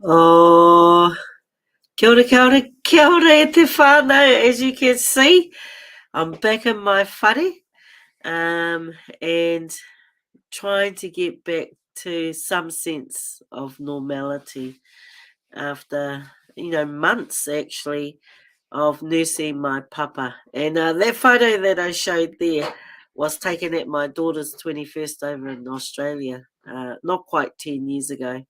Oh, kia ora, kia ora, kia ora e te whānau. As you can see, I'm back in my whare, and trying to get back to some sense of normality after, months actually of nursing my papa. And that photo that I showed there was taken at my daughter's 21st over in Australia, not quite 10 years ago.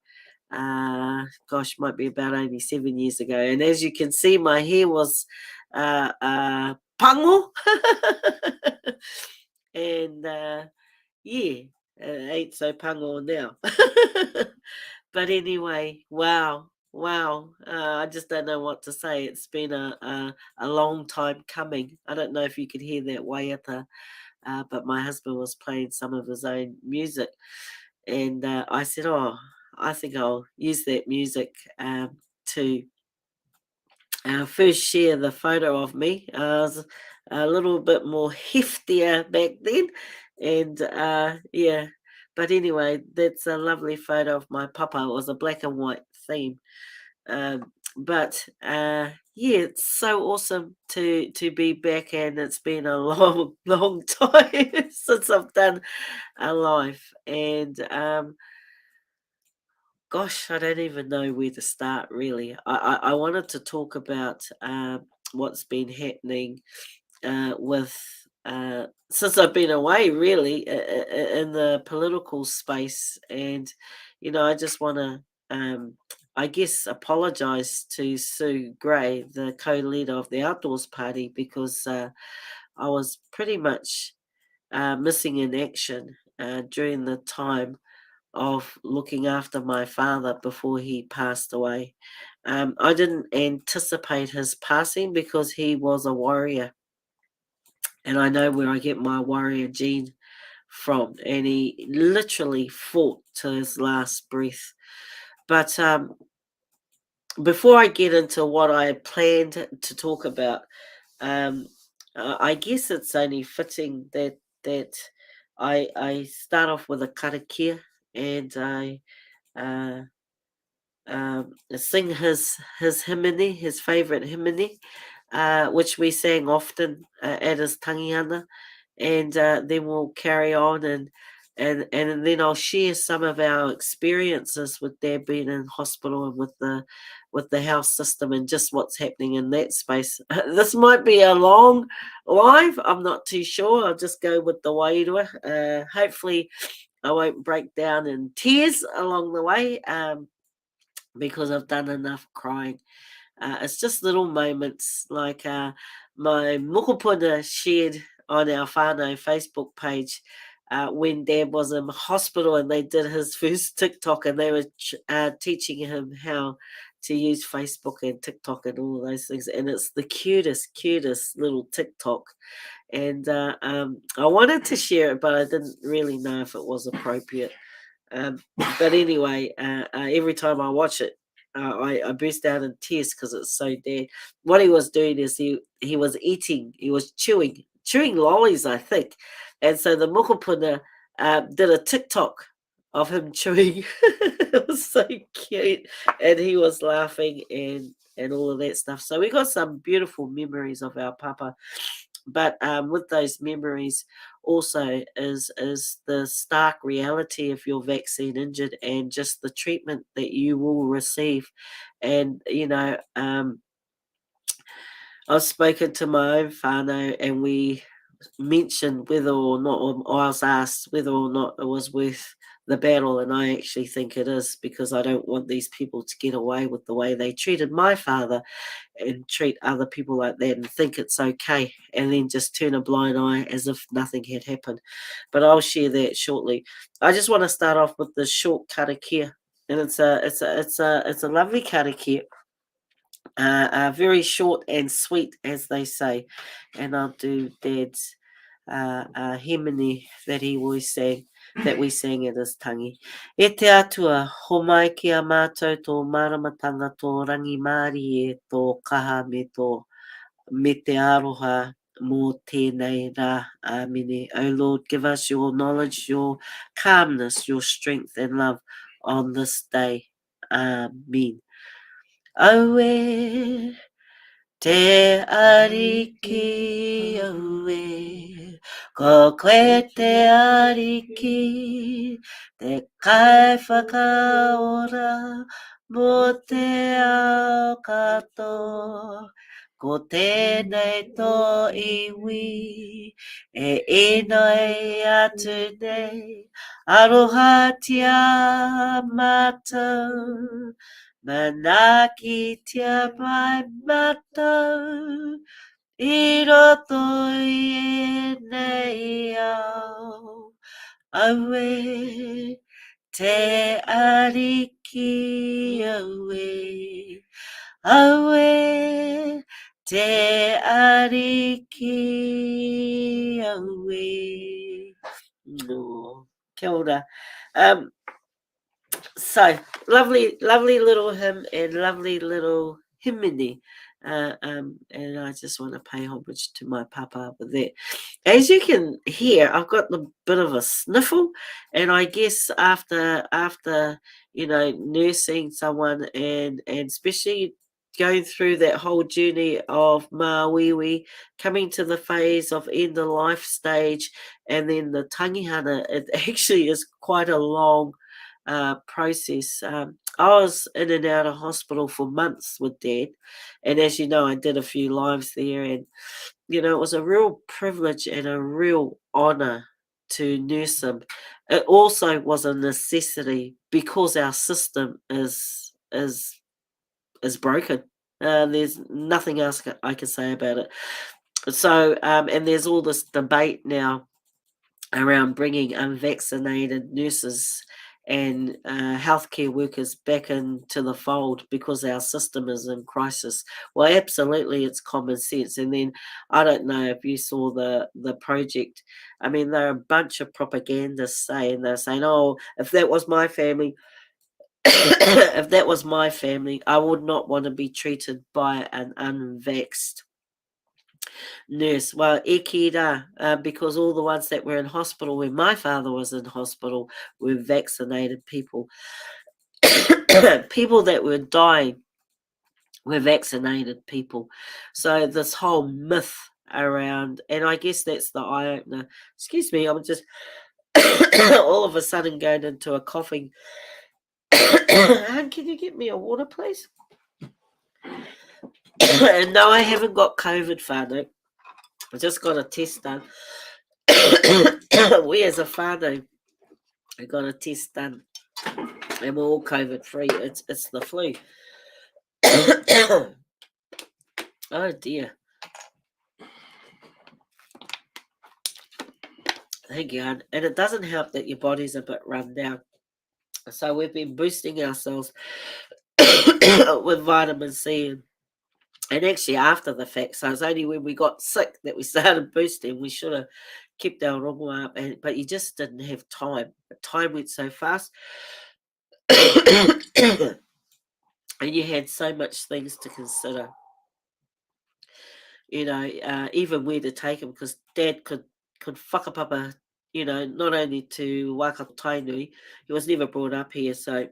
Might be about only 7 years ago. And as you can see, my hair was pango. And yeah, it ain't so pango now. But anyway, wow. I just don't know what to say. It's been a long time coming. I don't know if you could hear that waiata, but my husband was playing some of his own music. And I said, "Oh, I think I'll use that music to first share the photo of me." I was a little bit more heftier back then. And yeah, but anyway, that's a lovely photo of my papa. It was a black and white theme. But yeah, it's so awesome to be back, and it's been a long time since I've done a live. And gosh, I don't even know where to start, really. I wanted to talk about what's been happening with since I've been away, really, in the political space. And I just want to, I guess, apologise to Sue Gray, the co-leader of the Outdoors Party, because I was pretty much missing in action during the time of looking after my father before he passed away. I didn't anticipate his passing because he was a warrior, and I know where I get my warrior gene from, and he literally fought to his last breath. But before I get into what I planned to talk about, I guess it's only fitting that I start off with a karakia, and I uh, sing his himene, his favourite himene, which we sang often at his tangiana. And then we'll carry on, and then I'll share some of our experiences with Dad being in hospital, and with the health system, and just what's happening in that space. This might be a long live. I'm not too sure. I'll just go with the wairua. Hopefully, I won't break down in tears along the way. Because I've done enough crying. It's just little moments like my mokopuna shared on our whānau Facebook page when Dad was in hospital, and they did his first TikTok, and they were teaching him how to use Facebook and TikTok and all of those things. And it's the cutest little TikTok. And I wanted to share it, but I didn't really know if it was appropriate. But anyway, every time I watch it, I burst out in tears because it's so dead. What he was doing is he was eating, he was chewing lollies, I think. And so the mokopuna did a TikTok of him chewing. It was so cute, and he was laughing and all of that stuff. So we got some beautiful memories of our papa. But with those memories also is the stark reality of your vaccine injured, and just the treatment that you will receive. And I've spoken to my own whānau, and we mentioned whether or not, or I was asked whether or not it was worth the battle, and I actually think it is, because I don't want these people to get away with the way they treated my father and treat other people like that and think it's okay, and then just turn a blind eye as if nothing had happened. But I'll share that shortly. I just want to start off with the short karakia, and it's a lovely karakia. Very short and sweet, as they say. And I'll do Dad's himene that he always sang, that we sang at his tangi. E te atua, ho mai ki a mātou tō maramatanga tō rangi māri e tō kaha me te aroha mō tēnei rā. Amene. O Lord, give us your knowledge, your calmness, your strength and love on this day. Amen. Awe te ariki awe, ko koe te ariki, te kai whakaora, mo te ao kato, ko tēnei tō iwi, e inoi atu nei, aroha tia mātou, manaki tia mai mātou, I roto I nei au, aue, te ariki aue, aue, te ariki aue. No, kia ora. So lovely, lovely little hymn and lovely little hymnody. And I just want to pay homage to my papa with that. As you can hear, I've got a bit of a sniffle, and I guess after nursing someone and especially going through that whole journey of Mawiwi, coming to the phase of end of life stage, and then the tangihana, it actually is quite a long process. I was in and out of hospital for months with Dad, and as you know, I did a few lives there, and it was a real privilege and a real honour to nurse him. It also was a necessity because our system is broken. There's nothing else I can say about it. So, and there's all this debate now around bringing unvaccinated nurses and healthcare workers back into the fold because our system is in crisis. Well, absolutely, it's common sense. And then I don't know if you saw the project. I mean, there are a bunch of propagandists they're saying, "Oh, if that was my family." If that was my family, I would not want to be treated by an unvaxxed nurse. Well, e ki rā, because all the ones that were in hospital when my father was in hospital were vaccinated people. People that were dying were vaccinated people. So this whole myth around, and I guess that's the eye opener. Excuse me, I'm just all of a sudden going into a coughing. Can you get me a water, please? And no, I haven't got COVID, Father. I just got a test done. We as a father, I got a test done, and we're all COVID free. It's the flu. Oh dear. Thank you, and it doesn't help that your body's a bit run down. So we've been boosting ourselves with vitamin C and actually after the fact. So it's only when we got sick that we started boosting. We should have kept our rongo up, but you just didn't have time. Time went so fast. And you had so much things to consider. Even where to take him, because Dad could whakapapa, not only to Waikato Tainui, he was never brought up here, so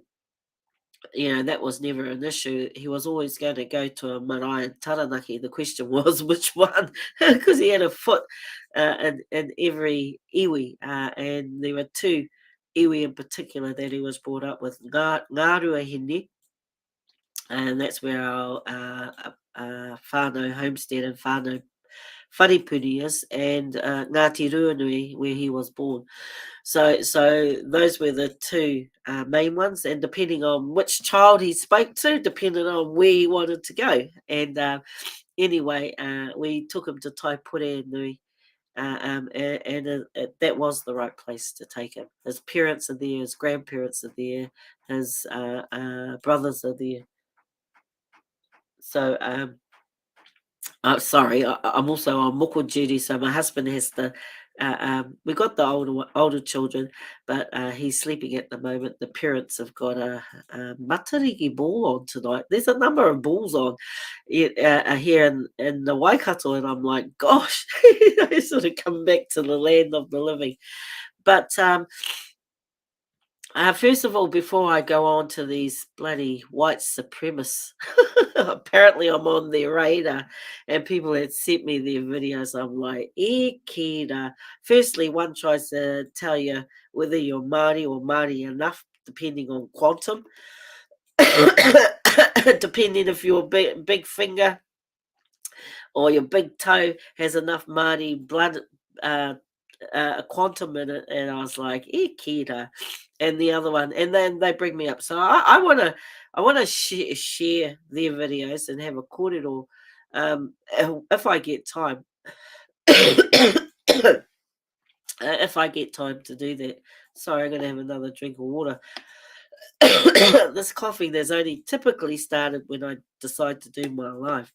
that was never an issue. He was always going to go to a marae and Taranaki. The question was which one, because he had a foot in every iwi, and there were two iwi in particular that he was brought up with, Ngā Ruahine, and that's where our whānau homestead and whānau wharepuni is, and Ngāti Ruanui, where he was born. So those were the two main ones, and depending on which child he spoke to, depended on where he wanted to go. And anyway, we took him to Taipure-Nui, and that was the right place to take him. His parents are there, his grandparents are there, his brothers are there. So sorry, I'm also on moko duty, so my husband has to. We got the older children, but he's sleeping at the moment. The parents have got a matariki ball on tonight. There's a number of balls on here in the Waikato, and I'm like, gosh, I sort of come back to the land of the living. But First of all, before I go on to these bloody white supremacists, apparently I'm on their radar, and people had sent me their videos. I'm like, e kira. Firstly, one tries to tell you whether you're Māori or Māori enough, depending on quantum, depending if your big finger or your big toe has enough Māori blood. Uh, a quantum in it, and I was like, "E kita," and the other one, and then they bring me up. So I wanna share their videos and have a kōrero, if I get time. If I get time to do that. Sorry, I'm gonna have another drink of water. This coffee that's only typically started when I decide to do my live.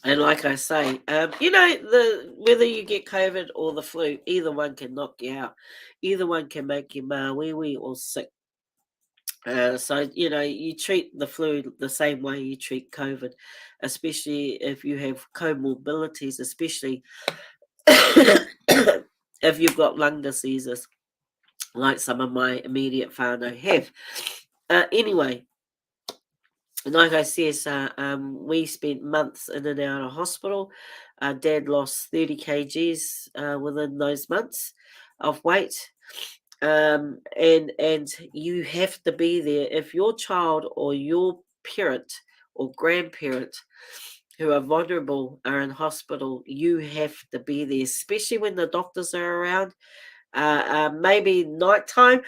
And like I say, whether you get COVID or the flu, either one can knock you out. Either one can make you wee or sick. So you treat the flu the same way you treat COVID, especially if you have comorbidities, especially if you've got lung diseases, like some of my immediate whānau have. Anyway, like I said, we spent months in and out of hospital. Dad lost 30 kgs within those months of weight. And you have to be there. If your child or your parent or grandparent who are vulnerable are in hospital, you have to be there, especially when the doctors are around. Maybe nighttime,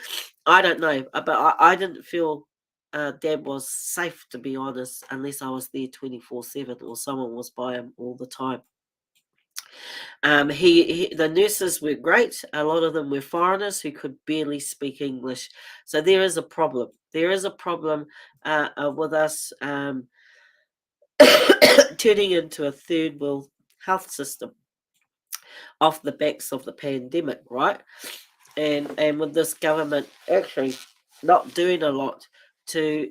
I don't know, but I didn't feel Dad was safe, to be honest, unless I was there 24/7 or someone was by him all the time. The nurses were great. A lot of them were foreigners who could barely speak English. So there is a problem. There is a problem with us turning into a third world health system off the backs of the pandemic, right? And with this government actually not doing a lot to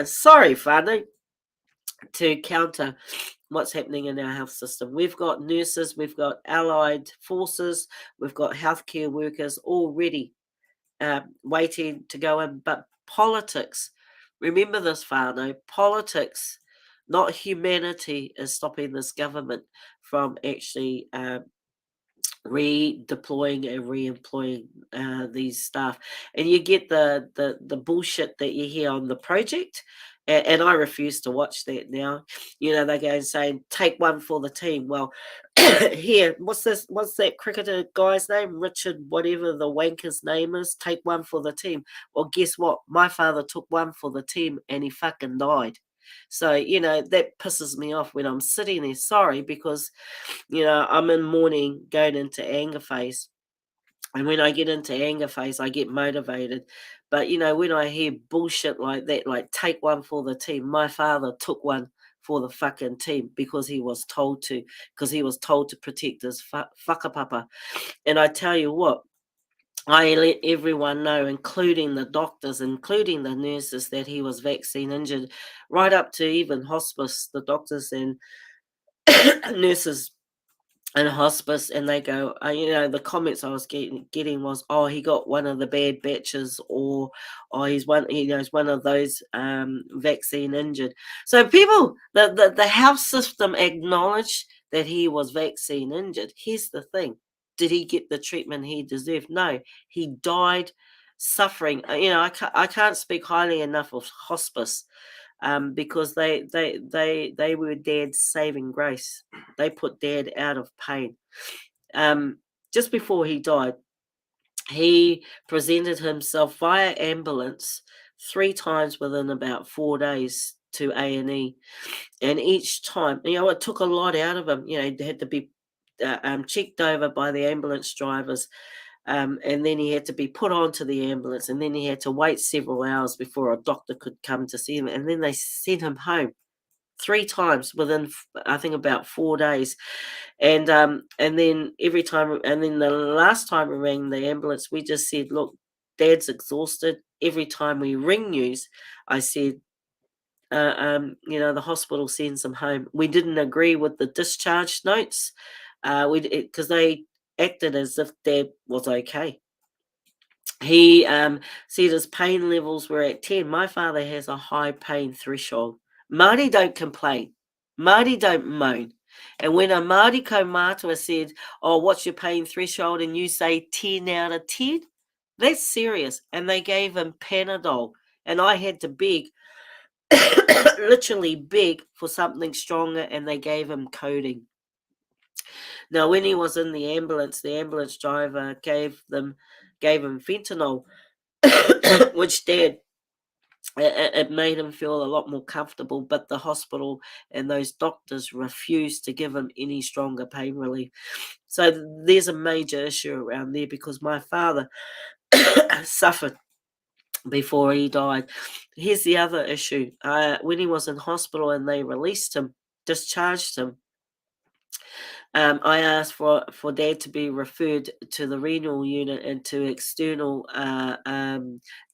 sorry, Fanny, to counter what's happening in our health system. We've got nurses, we've got allied forces, we've got healthcare workers already waiting to go in. But politics, remember this, whānau, politics, not humanity, is stopping this government from actually redeploying and re-employing these staff. And you get the bullshit that you hear on the project, and I refuse to watch that now. They go and saying, take one for the team. Well, here, what's that cricketer guy's name? Richard, whatever the wanker's name is, take one for the team. Well, guess what? My father took one for the team and he fucking died. So, that pisses me off when I'm sitting there. Sorry, because I'm in mourning, going into anger phase. And when I get into anger phase, I get motivated. But, when I hear bullshit like that, like take one for the team, my father took one for the fucking team because he was told to protect his whakapapa. And I tell you what, I let everyone know, including the doctors, including the nurses, that he was vaccine injured, right up to even hospice, the doctors and nurses in hospice, and they go, the comments I was getting was, oh, he got one of the bad batches, or oh, he's one of those vaccine injured. So people, the health system acknowledged that he was vaccine injured. Here's the thing: did he get the treatment he deserved? No, he died suffering. I can't speak highly enough of hospice. Because they were Dad's saving grace. They put Dad out of pain. Just before he died, he presented himself via ambulance 3 times within about 4 days to A&E, and each time, it took a lot out of him. He had to be checked over by the ambulance drivers. And then he had to be put onto the ambulance, and then he had to wait several hours before a doctor could come to see him. And then they sent him home 3 times within, I think, about 4 days. And then every time, and then the last time we rang the ambulance, we just said, look, Dad's exhausted. Every time we ring news, I said, the hospital sends him home. We didn't agree with the discharge notes. because they acted as if Dad was okay. He said his pain levels were at 10. My father has a high pain threshold. Māori don't complain. Māori don't moan. And when a Māori kaumātua said, oh, what's your pain threshold? And you say 10 out of 10, that's serious. And they gave him Panadol. And I had to beg, literally beg for something stronger, and they gave him codeine. Now, when he was in the ambulance driver gave him fentanyl, which it made him feel a lot more comfortable, but the hospital and those doctors refused to give him any stronger pain relief. So there's a major issue around there, because my father suffered before he died. Here's the other issue. When he was in hospital and they released him, discharged him, I asked for Dad to be referred to the renal unit and to external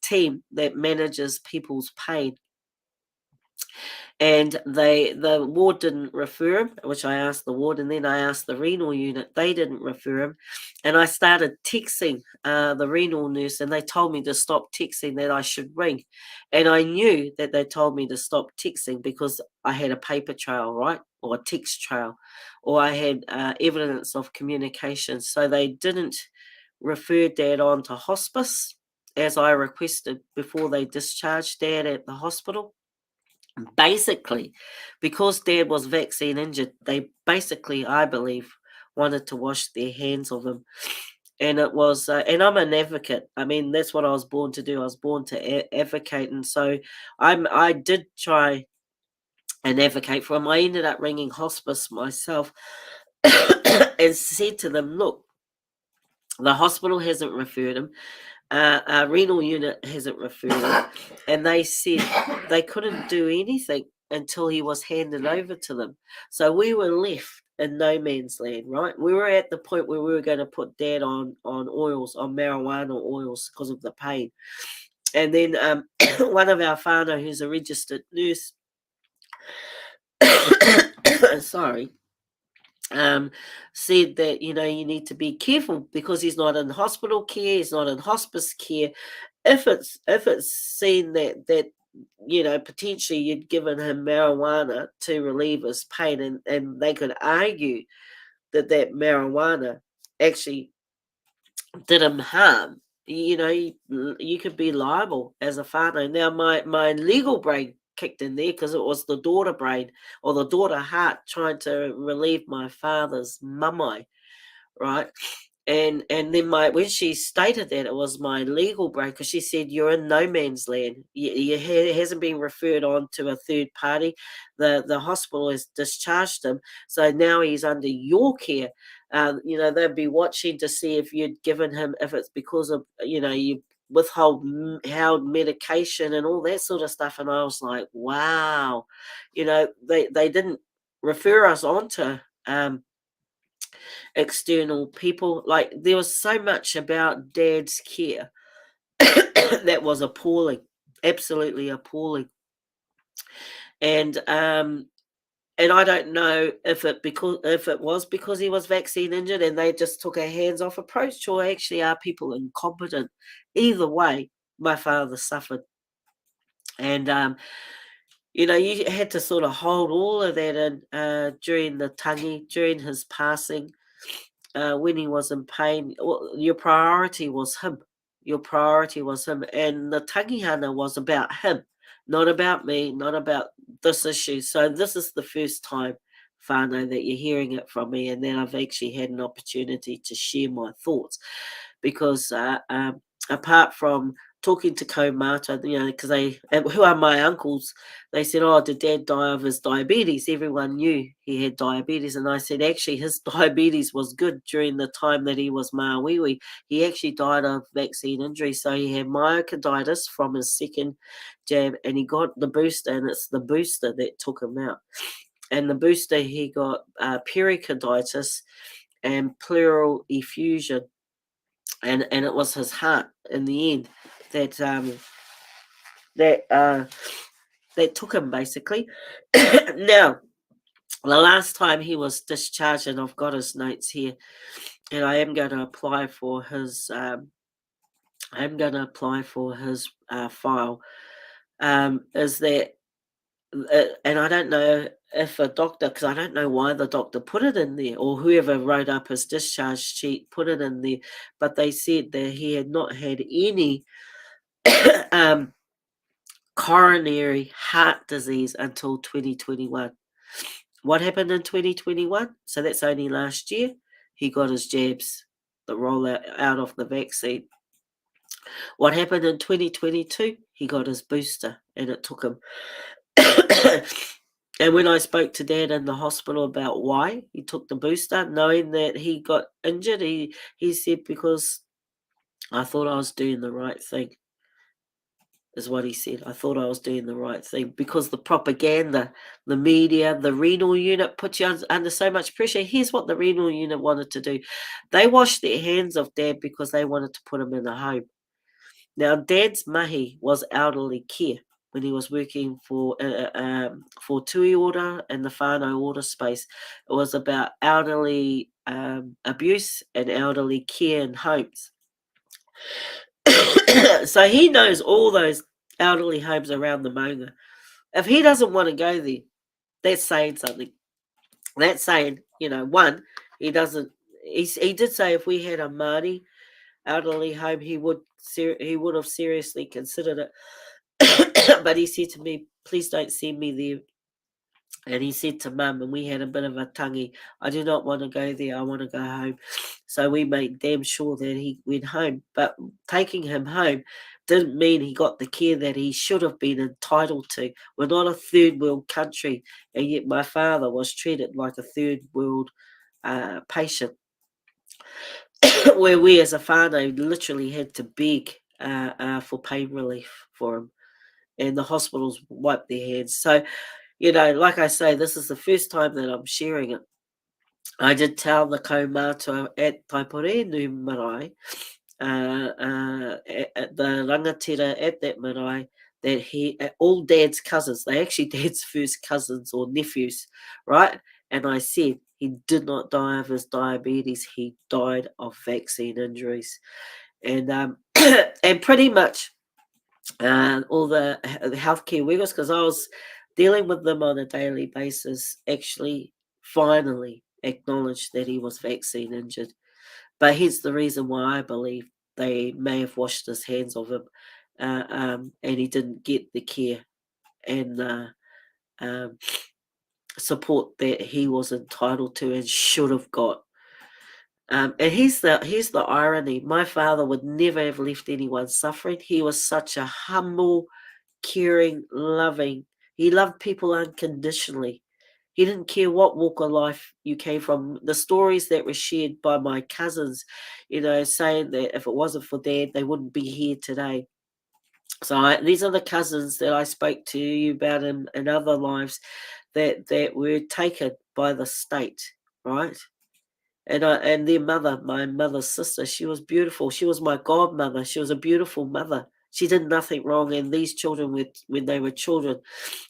team that manages people's pain. And the ward didn't refer him, which I asked the ward, and then I asked the renal unit. They didn't refer him. And I started texting the renal nurse, and they told me to stop texting, that I should ring. And I knew that they told me to stop texting because I had a paper trail, right? Or a text trail, or I had evidence of communication. So they didn't refer Dad on to hospice, as I requested before they discharged Dad at the hospital. Basically, because Dad was vaccine injured, they basically, I believe, wanted to wash their hands of him. And it was, and I'm an advocate. I mean, that's what I was born to do. I was born to advocate, and so I did try and advocate for him. I ended up ringing hospice myself and said to them, "Look, the hospital hasn't referred him. Our renal unit hasn't referred him," and they said they couldn't do anything until he was handed over to them. So we were left in no man's land, right? We were at the point where we were going to put Dad on oils, on marijuana oils, because of the pain. And then one of our whānau, who's a registered nurse, sorry, said that, you need to be careful, because he's not in hospital care, he's not in hospice care. If it's seen that potentially you'd given him marijuana to relieve his pain, and they could argue that marijuana actually did him harm, you could be liable as a whānau. Now my legal brain kicked in there, because it was the daughter brain, or the daughter heart, trying to relieve my father's mamai, right? And then when she stated that, it was my legal brain, because she said, you're in no man's land. It hasn't been referred on to a third party. The hospital has discharged him, so now he's under your care. They'd be watching to see if you'd given him, if it's because of, you withhold medication and all that sort of stuff. And I was like, wow, they didn't refer us on to external people. Like, there was so much about Dad's care that was appalling, absolutely appalling. And I don't know if it was because he was vaccine injured and they just took a hands-off approach, or actually are people incompetent. Either way, my father suffered. And you had to sort of hold all of that in during the tangi, during his passing. When he was in pain, your priority was him. Your priority was him. And the tangihana was about him, not about me, not about this issue. So this is the first time, whānau, that you're hearing it from me, and then I've actually had an opportunity to share my thoughts. Because apart from talking to kaumātua, because who are my uncles, they said, oh, did Dad die of his diabetes? Everyone knew he had diabetes. And I said, actually, his diabetes was good during the time that he was Māwiwi. He actually died of vaccine injury. So he had myocarditis from his second jab, and he got the booster, and it's the booster that took him out. And the booster, he got pericarditis and pleural effusion. And it was his heart in the end that took him, basically. Now, The last time he was discharged, and I've got his notes here, and I am going to apply for his. File. Is that, and I don't know if a doctor, because I don't know why the doctor put it in there, or whoever wrote up his discharge sheet put it in there, but they said that he had not had any um, coronary heart disease until 2021. What happened in 2021? So that's only last year. He got his jabs, the rollout out of the vaccine. What happened in 2022? He got his booster, and it took him. And when I spoke to Dad in the hospital about why he took the booster, knowing that he got injured, he said, because I thought I was doing the right thing, is what he said. I thought I was doing the right thing because the propaganda, the media, the renal unit put you under so much pressure. Here's what the renal unit wanted to do. They washed their hands of Dad because they wanted to put him in a home. Now, Dad's mahi was elderly care when he was working for Tui Order and the whānau order space. It was about elderly abuse and elderly care in homes. So he knows all those elderly homes around the Maunga. If he doesn't want to go there, that's saying something. That's saying, one, he doesn't. He did say if we had a Māori elderly home, he would have seriously considered it. But he said to me, please don't send me there. And he said to Mum, and we had a bit of a tangi, I do not want to go there, I want to go home. So we made damn sure that he went home. But taking him home didn't mean he got the care that he should have been entitled to. We're not a third world country, and yet my father was treated like a third world patient, where we as a whānau literally had to beg for pain relief for him. And the hospitals wiped their hands. So, like I say, this is the first time that I'm sharing it. I did tell the kaumātua at Taipore Nui Marae, at the rangatira at that marae, that all Dad's cousins, they actually Dad's first cousins or nephews, right? And I said he did not die of his diabetes, he died of vaccine injuries. And and pretty much all the healthcare workers, because I was dealing with them on a daily basis, actually finally acknowledged that he was vaccine injured. But here's the reason why I believe they may have washed his hands of him, and he didn't get the care and support that he was entitled to and should have got. And here's the irony. My father would never have left anyone suffering. He was such a humble, caring, loving. He loved people unconditionally. He didn't care what walk of life you came from. The stories that were shared by my cousins, saying that if it wasn't for Dad, they wouldn't be here today. So these are the cousins that I spoke to you about in other lives that were taken by the state, right? And their mother, my mother's sister, she was beautiful. She was my godmother. She was a beautiful mother. She did nothing wrong. And these children, when they were children,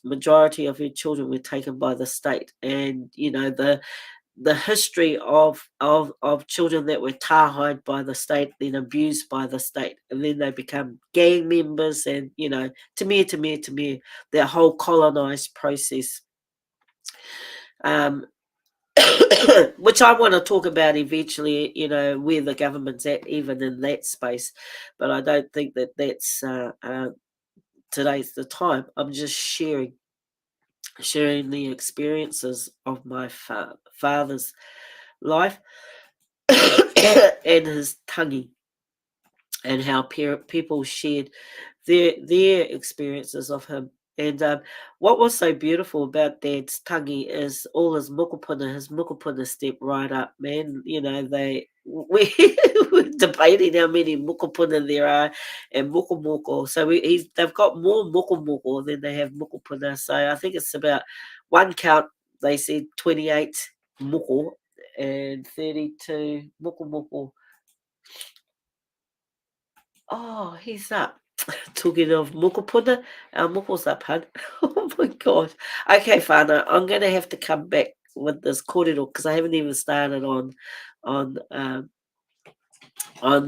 majority of her children were taken by the state. And the history of children that were tahide by the state, then abused by the state, and then they become gang members, and tamir, their whole colonized process. Which I want to talk about eventually, where the government's at, even in that space. But I don't think that that's today's the time. I'm just sharing the experiences of my father's life and his tangi, and how people shared their experiences of him. And what was so beautiful about Dad's tangi is all his mukupuna stepped right up, man. We were debating how many mukupuna there are and mukumoko. So they've got more mukumoko than they have mukupuna. So I think it's about one count, they said 28 muko and 32 mukumoko. Oh, he's up. Talking of mukupuna, our muko's up, hun. Oh my God. Okay, whānau, I'm going to have to come back this korero, because I haven't even started on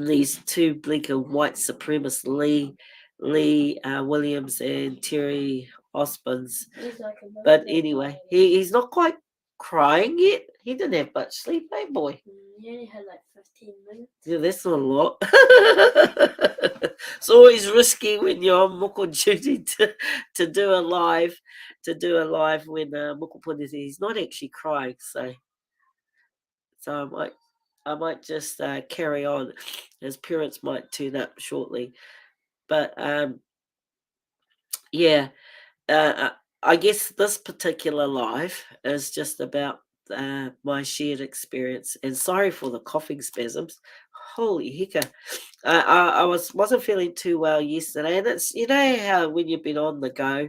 these two bleaker white supremacists, Lee Williams and Terry Ospins. But anyway, he's not quite crying yet. He didn't have much sleep, eh, boy? He only had like 15 minutes. Yeah, that's not a lot. It's always risky when you're on moko duty to do a live when moko puna is he's not actually crying, so I might just carry on. His parents might turn up shortly, but yeah, I guess this particular live is just about my shared experience. And sorry for the coughing spasms. Holy hicka. I wasn't feeling too well yesterday, and it's how when you've been on the go,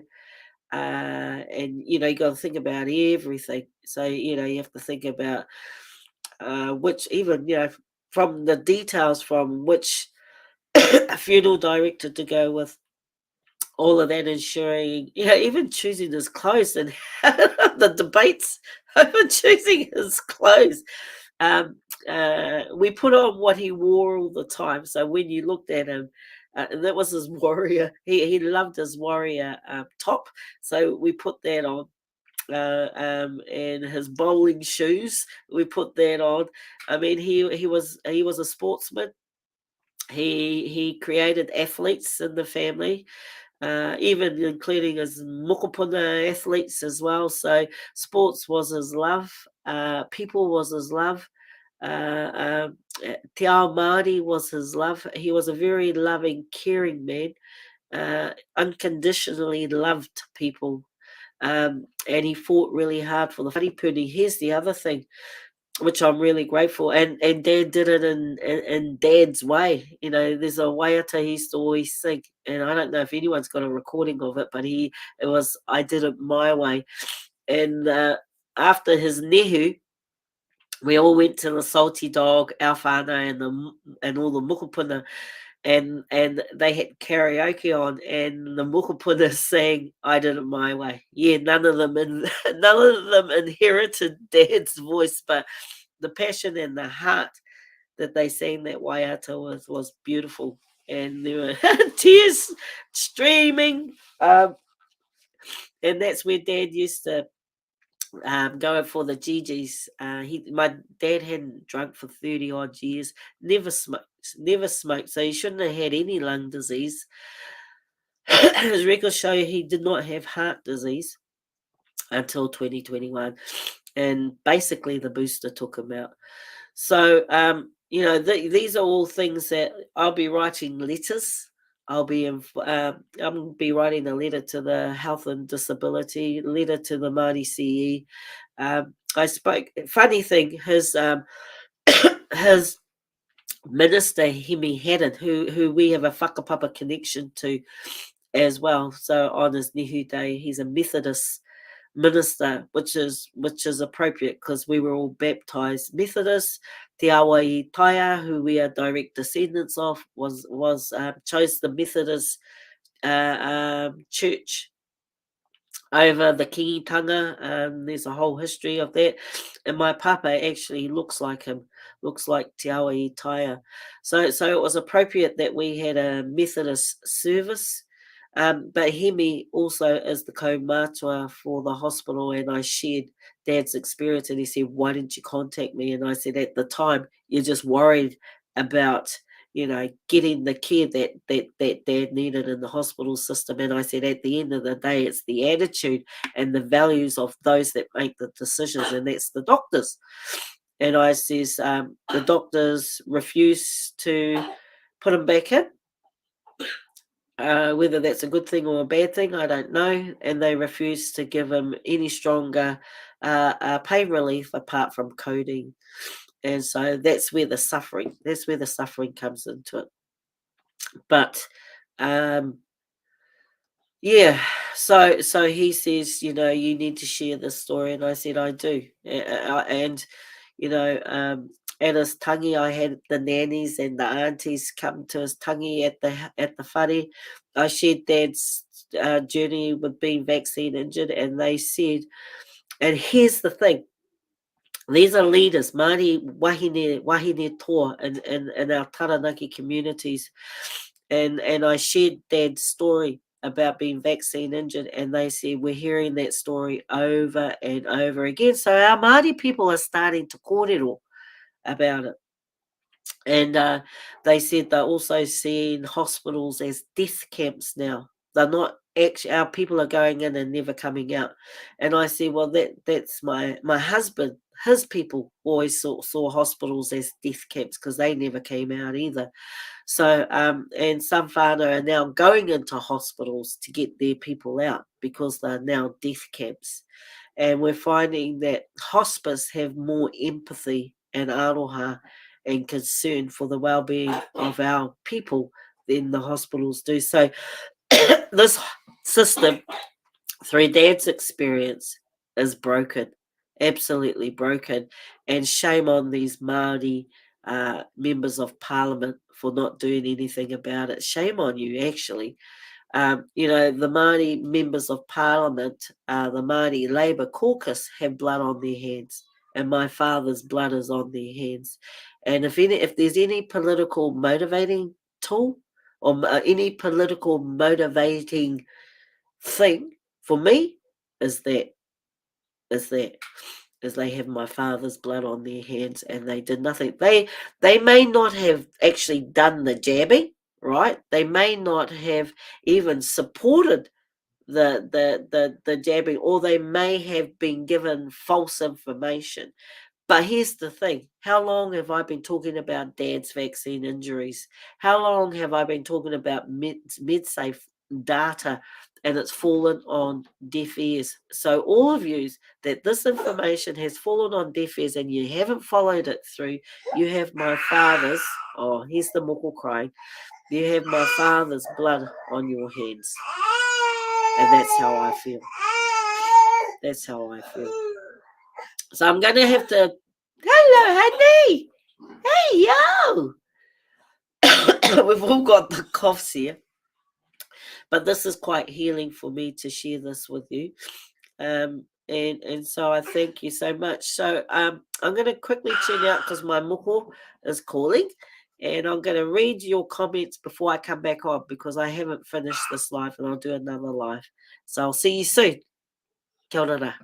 and you got to think about everything. So you have to think about which even from the details from which funeral director to go with, all of that, ensuring, even choosing his clothes and the debates over choosing his clothes. We put on what he wore all the time. So when you looked at him, and that was his warrior. He loved his warrior top. So we put that on. And his bowling shoes, we put that on. I mean, he was a sportsman. He created athletes in the family, even including his mokopuna athletes as well. So sports was his love. People was his love. Te ao Māori was his love. He was a very loving, caring man. Unconditionally loved people. And he fought really hard for the wharepuni. Here's the other thing, which I'm really grateful. And Dad did it in Dad's way. There's a waiata he used to always sing, and I don't know if anyone's got a recording of it, but it was, I did it my way. And after his nehu, we all went to the Salty Dog, our whānau, and all the mokopuna, and they had karaoke on, and the mokopuna sang "I Did It My Way." Yeah, none of them inherited Dad's voice, but the passion and the heart that they sang that waiata was beautiful, and there were tears streaming. And that's where Dad used to go for the GGs. My dad hadn't drunk for 30 odd years, never smoked, so he shouldn't have had any lung disease. His records show he did not have heart disease until 2021, and basically the booster took him out. So these are all things that I'll be writing letters. I'm be writing a letter to the Health and Disability, letter to the Māori CE. I spoke. Funny thing, his his minister Hemi Haddon, who we have a whakapapa connection to as well. So on his Nehu Day, he's a Methodist minister, which is appropriate because we were all baptized Methodists. Te Awa I Taia, who we are direct descendants of, was chose the Methodist church over the kingitanga. There's a whole history of that, and my papa actually looks like him, looks like Te Awa I Taia. So it was appropriate that we had a Methodist service. But Hemi also is the co-matua for the hospital, and I shared Dad's experience, and he said, "Why didn't you contact me?" And I said, "At the time, you're just worried about getting the care that Dad needed in the hospital system." And I said, at the end of the day, it's the attitude and the values of those that make the decisions, and that's the doctors. And I says, the doctors refuse to put him back in. Whether that's a good thing or a bad thing, I don't know. And they refuse to give him any stronger pain relief apart from codeine. And so that's where the suffering comes into it. But yeah, so he says, you need to share this story, and I said I do. And at his tangi, I had the nannies and the aunties come to his tangi at the whare. I shared Dad's journey with being vaccine injured, and they said, and here's the thing, These are leaders, Māori wahine toa in our Taranaki communities. And I shared Dad's story about being vaccine injured, and they said we're hearing that story over and over again. So our Māori people are starting to kōrero about it. And they said they're also seeing hospitals as death camps now. They're not actually, our people are going in and never coming out. And I said, well, that's my husband. His people always saw hospitals as death camps because they never came out either. So, and some whānau are now going into hospitals to get their people out because they're now death camps. And we're finding that hospice have more empathy and aroha and concern for the well-being of our people than the hospitals do. So this system, through Dad's experience, is broken, absolutely broken. And shame on these Māori members of parliament for not doing anything about it. Shame on you, actually. The Māori members of parliament, the Māori Labour caucus, have blood on their hands, and my father's blood is on their hands. And if there's any political motivating tool or any political motivating thing for me, is they have my father's blood on their hands, and they did nothing. They may not have actually done the jabbing, right? They may not have even supported the jabbing, or they may have been given false information. But here's the thing. How long have I been talking about Dad's vaccine injuries? How long have I been talking about MedSafe data, and it's fallen on deaf ears? So all of you that this information has fallen on deaf ears and you haven't followed it through, you have my father's, oh, here's the moko crying, you have my father's blood on your hands. And that's how I feel. That's how I feel. So I'm going to have to, hello, honey. Hey, yo. We've all got the coughs here. But this is quite healing for me to share this with you. And so I thank you so much. So I'm going to quickly tune out because my moko is calling. And I'm going to read your comments before I come back on because I haven't finished this live, and I'll do another live. So I'll see you soon. Kia ora.